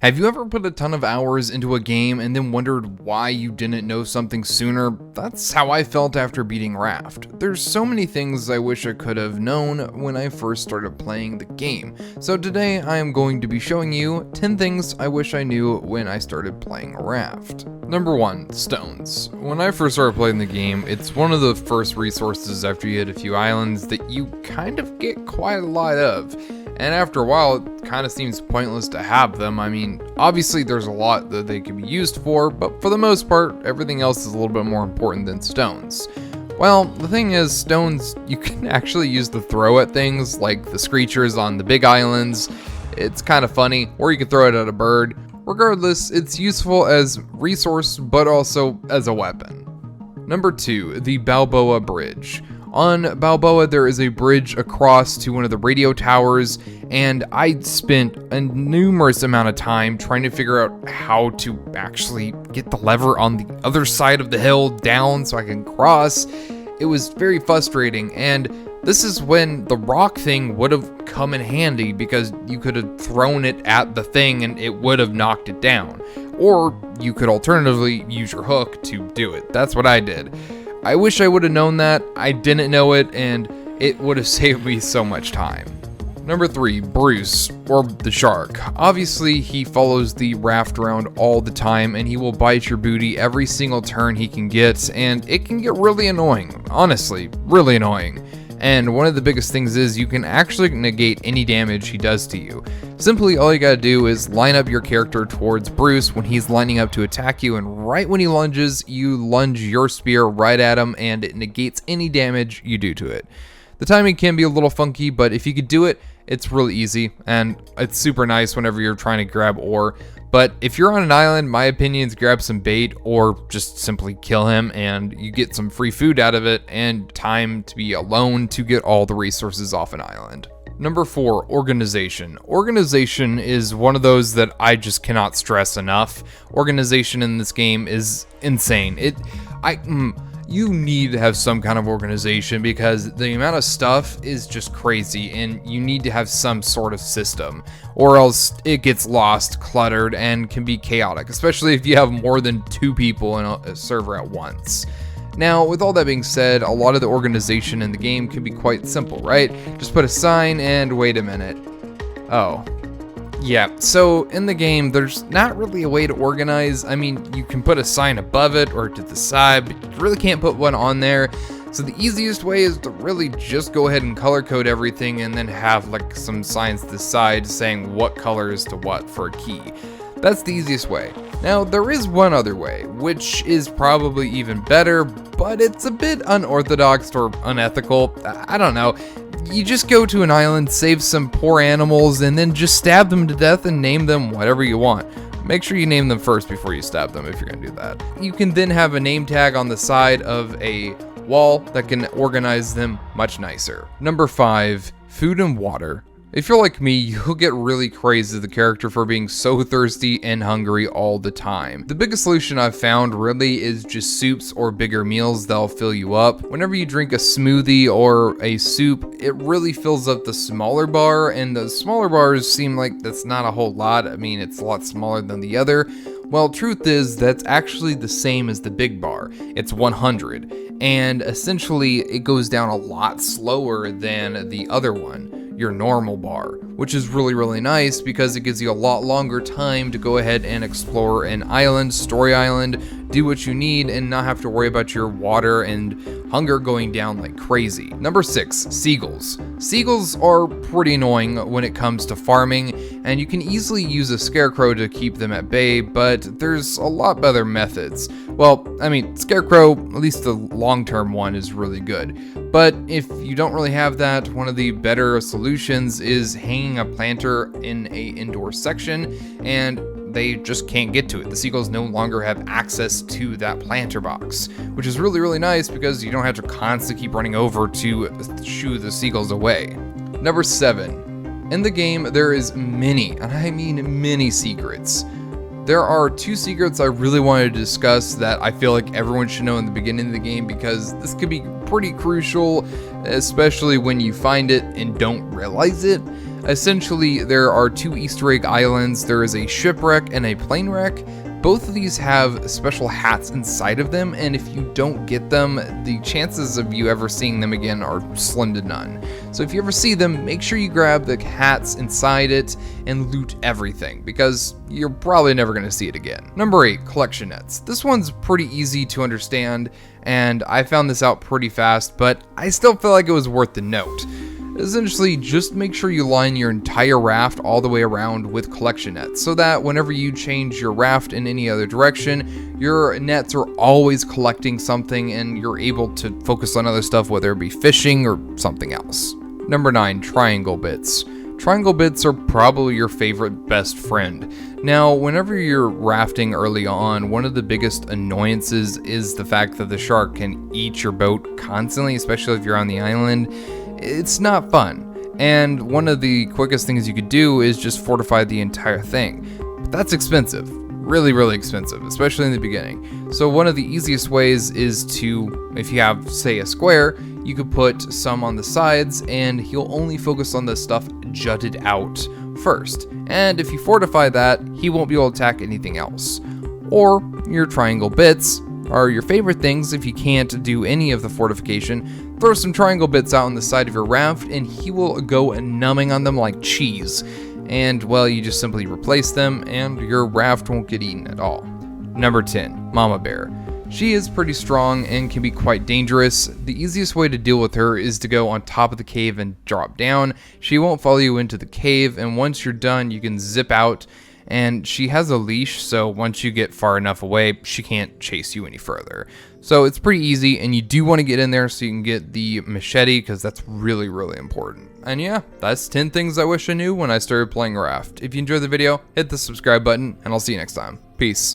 Have you ever put a ton of hours into a game and then wondered why you didn't know something sooner? That's how I felt after beating Raft. There's so many things I wish I could have known when I first started playing the game. So today I am going to be showing you 10 things I wish I knew when I started playing Raft. Number 1, stones. When I first started playing the game, it's one of the first resources after you hit a few islands that you kind of get quite a lot of. And after a while, it kind of seems pointless to have them. I mean, obviously there's a lot that they can be used for, but for the most part, everything else is a little bit more important than stones. Well, the thing is, stones, you can actually use to throw at things like the screechers on the big islands. It's kind of funny, or you can throw it at a bird. Regardless, it's useful as resource, but also as a weapon. Number 2, the Balboa Bridge. On Balboa, there is a bridge across to one of the radio towers, and I spent a numerous amount of time trying to figure out how to actually get the lever on the other side of the hill down so I can cross. It was very frustrating, and this is when the rock thing would have come in handy because you could have thrown it at the thing and it would have knocked it down. Or you could alternatively use your hook to do it. That's what I did. I wish I would have known that. I didn't know it, and it would have saved me so much time. Number 3, Bruce, or the shark. Obviously, he follows the raft around all the time, and he will bite your booty every single turn he can get, and it can get really annoying. Honestly, really annoying. And one of the biggest things is you can actually negate any damage he does to you. Simply, all you gotta do is line up your character towards Bruce when he's lining up to attack you, and right when he lunges, you lunge your spear right at him, and it negates any damage you do to it. The timing can be a little funky, but if you could do it, it's really easy, and it's super nice whenever you're trying to grab ore. But if you're on an island, my opinion is grab some bait or just simply kill him and you get some free food out of it and time to be alone to get all the resources off an island. Number 4, organization. Organization is one of those that I just cannot stress enough. Organization in this game is insane. You need to have some kind of organization because the amount of stuff is just crazy and you need to have some sort of system or else it gets lost, cluttered, and can be chaotic, especially if you have more than 2 people in a server at once. Now, with all that being said, a lot of the organization in the game can be quite simple, right? Just put a sign and wait a minute. Oh. Yeah, so in the game, there's not really a way to organize. I mean, you can put a sign above it or to the side, but you really can't put one on there. So the easiest way is to really just go ahead and color code everything and then have like some signs to the side saying what color is to what for a key. That's the easiest way. Now, there is one other way, which is probably even better, but it's a bit unorthodox or unethical. I don't know. You just go to an island, save some poor animals, and then just stab them to death and name them whatever you want. Make sure you name them first before you stab them if you're gonna do that. You can then have a name tag on the side of a wall that can organize them much nicer. Number 5, food and water. If you're like me, you'll get really crazy with the character for being so thirsty and hungry all the time. The biggest solution I've found really is just soups or bigger meals that'll fill you up. Whenever you drink a smoothie or a soup, it really fills up the smaller bar, and the smaller bars seem like that's not a whole lot. I mean, it's a lot smaller than the other. Well, truth is, that's actually the same as the big bar. It's 100, and essentially it goes down a lot slower than the other one, your normal bar, which is really, really nice because it gives you a lot longer time to go ahead and explore an island, story island, do what you need, and not have to worry about your water and hunger going down like crazy. Number 6, seagulls. Seagulls are pretty annoying when it comes to farming, and you can easily use a scarecrow to keep them at bay, but there's a lot better methods. Well, I mean, scarecrow, at least the long-term one, is really good. But if you don't really have that, one of the better solutions is hanging a planter in a indoor section, and they just can't get to it. The seagulls no longer have access to that planter box, which is really, really nice because you don't have to constantly keep running over to shoo the seagulls away. Number 7, in the game there is many, and I mean many secrets. There are 2 secrets I really wanted to discuss that I feel like everyone should know in the beginning of the game because this could be pretty crucial, especially when you find it and don't realize it. Essentially, there are 2 Easter egg islands. There is a shipwreck and a plane wreck. Both of these have special hats inside of them, and if you don't get them, the chances of you ever seeing them again are slim to none. So if you ever see them, make sure you grab the hats inside it and loot everything, because you're probably never going to see it again. Number 8, collection nets. This one's pretty easy to understand, and I found this out pretty fast, but I still feel like it was worth the note. Essentially, just make sure you line your entire raft all the way around with collection nets, so that whenever you change your raft in any other direction, your nets are always collecting something and you're able to focus on other stuff, whether it be fishing or something else. Number 9, triangle bits. Triangle bits are probably your favorite best friend. Now, whenever you're rafting early on, one of the biggest annoyances is the fact that the shark can eat your boat constantly, especially if you're on the island. It's not fun, and one of the quickest things you could do is just fortify the entire thing, but that's expensive, really expensive, especially in the beginning. So one of the easiest ways is to, if you have, say, a square, you could put some on the sides and he'll only focus on the stuff jutted out first, and if you fortify that, he won't be able to attack anything else. Or your triangle bits are your favorite things. If you can't do any of the fortification, throw some triangle bits out on the side of your raft and he will go numbing on them like cheese. And well, you just simply replace them and your raft won't get eaten at all. Number 10, Mama Bear. She is pretty strong and can be quite dangerous. The easiest way to deal with her is to go on top of the cave and drop down. She won't follow you into the cave, and once you're done, you can zip out. And she has a leash, so once you get far enough away, she can't chase you any further. So it's pretty easy, and you do want to get in there so you can get the machete, because that's really important. And yeah, that's 10 things I wish I knew when I started playing Raft. If you enjoyed the video, hit the subscribe button, and I'll see you next time. Peace.